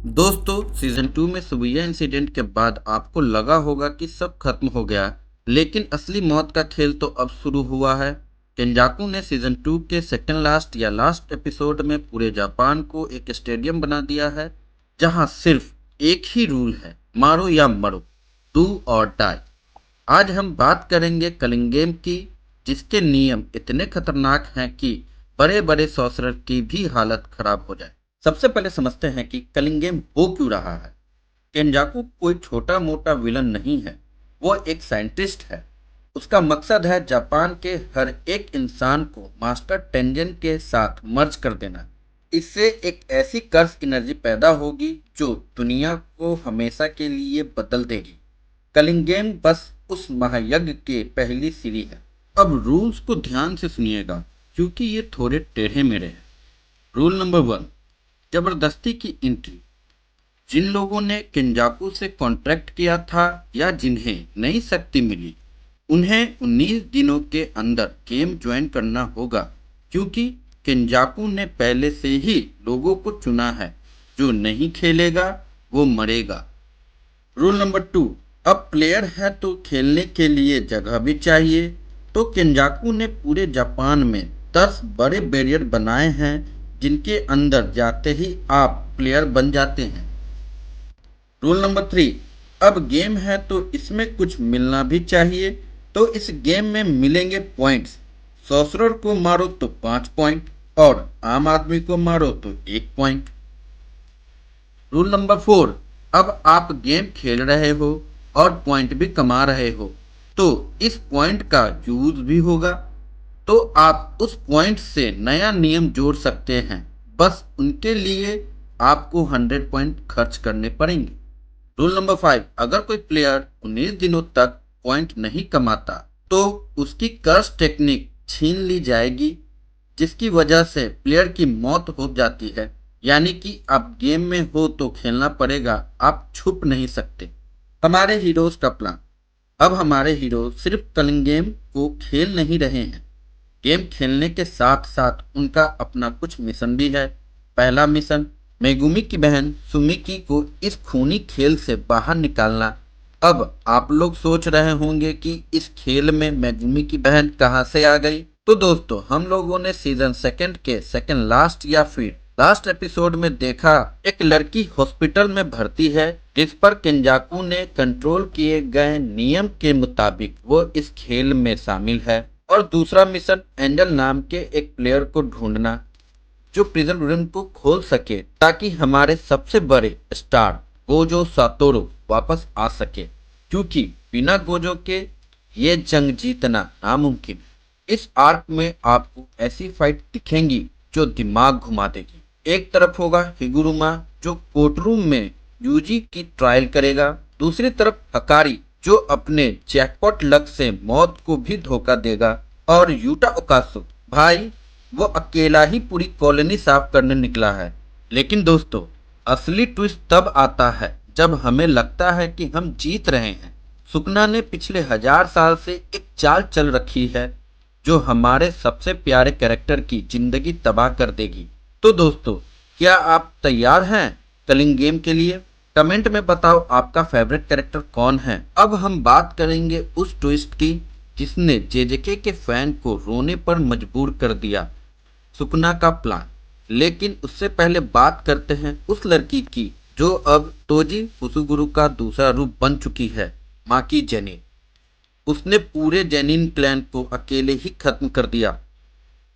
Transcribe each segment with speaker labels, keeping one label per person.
Speaker 1: दोस्तों सीजन 2 में सुबुया इंसिडेंट के बाद आपको लगा होगा कि सब खत्म हो गया, लेकिन असली मौत का खेल तो अब शुरू हुआ है। केंजाकू ने सीजन 2 के सेकंड लास्ट या लास्ट एपिसोड में पूरे जापान को एक स्टेडियम बना दिया है, जहां सिर्फ एक ही रूल है, मारो या मरो, डू और डाई। आज हम बात करेंगे कलिंग गेम की, जिसके नियम इतने खतरनाक हैं कि बड़े बड़े सॉर्सरर की भी हालत खराब हो जाए। सबसे पहले समझते हैं कि कलिंग गेम हो क्यों रहा है। केंजाकू कोई छोटा मोटा विलन नहीं है, वो एक साइंटिस्ट है। उसका मकसद है जापान के हर एक इंसान को मास्टर टेंजन के साथ मर्ज कर देना। इससे एक ऐसी कर्स एनर्जी पैदा होगी जो दुनिया को हमेशा के लिए बदल देगी। कलिंग गेम बस उस महायज्ञ के पहली सीढ़ी है। अब रूल्स को ध्यान से सुनिएगा, क्योंकि ये थोड़े टेढ़े मेढ़े हैं। रूल नंबर 1, जबरदस्ती की एंट्री। जिन लोगों ने केंजाकू से कॉन्ट्रैक्ट किया था या जिन्हें नई शक्ति मिली, उन्हें 19 दिनों के अंदर गेम ज्वाइन करना होगा, क्योंकि केंजाकू ने पहले से ही लोगों को चुना है। जो नहीं खेलेगा वो मरेगा। रूल नंबर 2, अब प्लेयर है तो खेलने के लिए जगह भी चाहिए। तो केंजाकू ने पूरे जापान में 10 बड़े बैरियर बनाए हैं, जिनके अंदर जाते ही आप प्लेयर बन जाते हैं। रूल नंबर 3, अब गेम है तो इसमें कुछ मिलना भी चाहिए। तो इस गेम में मिलेंगे पॉइंट्स। सॉर्सरर को मारो तो 5 पॉइंट और आम आदमी को मारो तो 1 पॉइंट। रूल नंबर 4, अब आप गेम खेल रहे हो और पॉइंट भी कमा रहे हो, तो इस पॉइंट का यूज भी होगा। तो आप उस पॉइंट से नया नियम जोड़ सकते हैं, बस उनके लिए आपको 100 पॉइंट खर्च करने पड़ेंगे। रूल नंबर 5, अगर कोई प्लेयर 19 दिनों तक पॉइंट नहीं कमाता, तो उसकी कर्स टेक्निक छीन ली जाएगी, जिसकी वजह से प्लेयर की मौत हो जाती है। यानी कि आप गेम में हो तो खेलना पड़ेगा, आप छुप नहीं सकते। हमारे हीरोज का प्लान। अब हमारे हीरो सिर्फ कलिंग गेम को खेल नहीं रहे हैं, गेम खेलने के साथ साथ उनका अपना कुछ मिशन भी है। पहला मिशन, मेगुमी की बहन सुमिकी को इस खूनी खेल से बाहर निकालना। अब आप लोग सोच रहे होंगे कि इस खेल में मेगुमी की बहन कहां से आ गई। तो दोस्तों, हम लोगों ने सीजन सेकंड के सेकंड लास्ट या फिर लास्ट एपिसोड में देखा, एक लड़की हॉस्पिटल में भर्ती है, जिस पर केंजाकू ने कंट्रोल किए गए नियम के मुताबिक वो इस खेल में शामिल है। और दूसरा मिशन, एंजल नाम के एक प्लेयर को ढूंढना, जो प्रिजन रूम को खोल सके, ताकि हमारे सबसे बड़े स्टार गोजो सातोरो वापस आ सके, क्योंकि बिना गोजो के ये जंग जीतना नामुमकिन। इस आर्क में आपको ऐसी फाइट दिखेंगी जो दिमाग घुमा देगी। एक तरफ होगा हिगुरुमा, जो कोर्टरूम में यूजी की ट्रायल करेगा। दूसरी तरफ हकारी, जो अपने जैकपॉट लक से मौत को भी धोखा देगा। और यूटा ओकासु भाई, वो अकेला ही पूरी कॉलोनी साफ करने निकला है। लेकिन दोस्तों, असली ट्विस्ट तब आता है जब हमें लगता है कि हम जीत रहे हैं। सुकना ने पिछले 1000 साल से एक चाल चल रखी है, जो हमारे सबसे प्यारे कैरेक्टर की जिंदगी तबाह कर देगी। तो दोस्तों, क्या आप तैयार हैं कलिंग गेम के लिए? कमेंट में बताओ आपका फेवरेट कैरेक्टर कौन है। अब हम बात करेंगे उस ट्विस्ट की जिसने जेजेके के फैन को रोने पर मजबूर कर दिया, सुकना का प्लान। लेकिन उससे पहले बात करते हैं उस लड़की की जो अब तोजी फुसुगुरु का दूसरा रूप बन चुकी है, माकी जेनिन। उसने पूरे जेनिन क्लैन को अकेले ही खत्म कर दिया।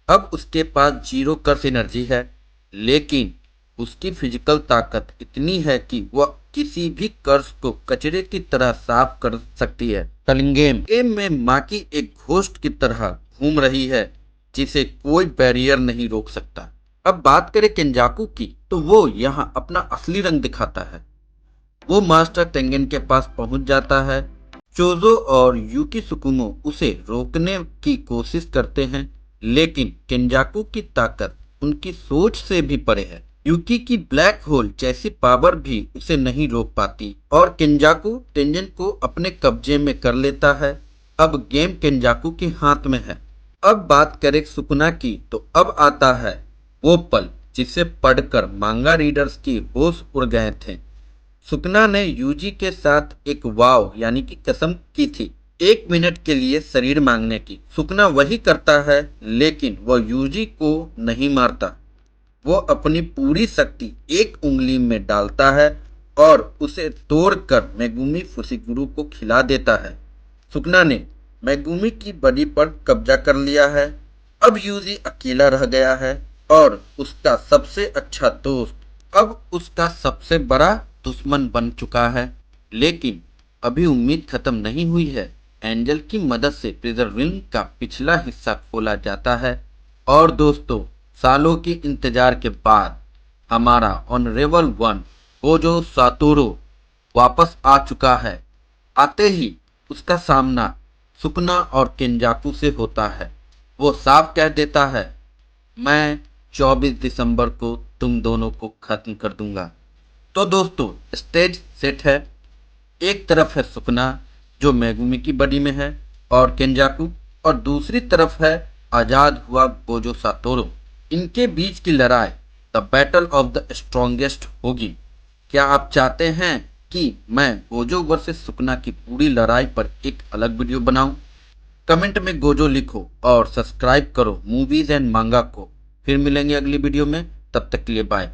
Speaker 1: अब उसके पास जीरो कर्स एनर्जी है, लेकिन उसकी फिजिकल ताकत इतनी है कि वह किसी भी कर्स को कचरे की तरह साफ कर सकती है। कलिंगेम गेम में माकी एक घोस्ट की तरह घूम रही है, जिसे कोई बैरियर नहीं रोक सकता। अब बात करें केंजाकू की, तो वो यहाँ अपना असली रंग दिखाता है। वो मास्टर टेंगेन के पास पहुंच जाता है। चोजो और यूकी सुकुमो उसे रोकने की कोशिश करते हैं, लेकिन केंजाकू की ताकत उनकी सोच से भी परे है। यूकी की ब्लैक होल जैसी पावर भी उसे नहीं रोक पाती और केंजाकू टेंजन को अपने कब्जे में कर लेता है। अब गेम केंजाकू के हाथ में है। अब बात करें सुकुना की, तो अब आता है वो पल जिसे पढ़कर मांगा रीडर्स की होश उड़ गए थे। सुकना ने यूजी के साथ एक वाव यानी कि कसम की थी, 1 मिनट के लिए शरीर मांगने की। सुकना वही करता है, लेकिन वह यूजी को नहीं मारता। वो अपनी पूरी शक्ति एक उंगली में डालता है और उसे तोड़कर मेगुमी फुशिगुरु को खिला देता है। सुकना ने मेगुमी की बॉडी पर कब्जा कर लिया है। अब यूजी अकेला रह गया है और उसका सबसे अच्छा दोस्त अब उसका सबसे बड़ा दुश्मन बन चुका है। लेकिन अभी उम्मीद खत्म नहीं हुई है। एंजल की मदद से प्रिजन रिंग का पिछला हिस्सा खोला जाता है और दोस्तों, सालों की इंतजार के बाद हमारा ऑनरेबल वन गोजो सातोरो वापस आ चुका है। आते ही उसका सामना सुकना और केंजाकू से होता है। वो साफ कह देता है, मैं 24 दिसंबर को तुम दोनों को खत्म कर दूंगा। तो दोस्तों, स्टेज सेट है। एक तरफ है सुकना जो मेगुमी की बॉडी में है और केंजाकू, और दूसरी तरफ है आजाद हुआ गोजो सातोरो। इनके बीच की लड़ाई the battle of the strongest होगी। क्या आप चाहते हैं कि मैं गोजो वर्सेस सुकना की पूरी लड़ाई पर एक अलग वीडियो बनाऊं? कमेंट में गोजो लिखो और सब्सक्राइब करो मूवीज एंड मांगा को। फिर मिलेंगे अगली वीडियो में, तब तक के लिए बाय।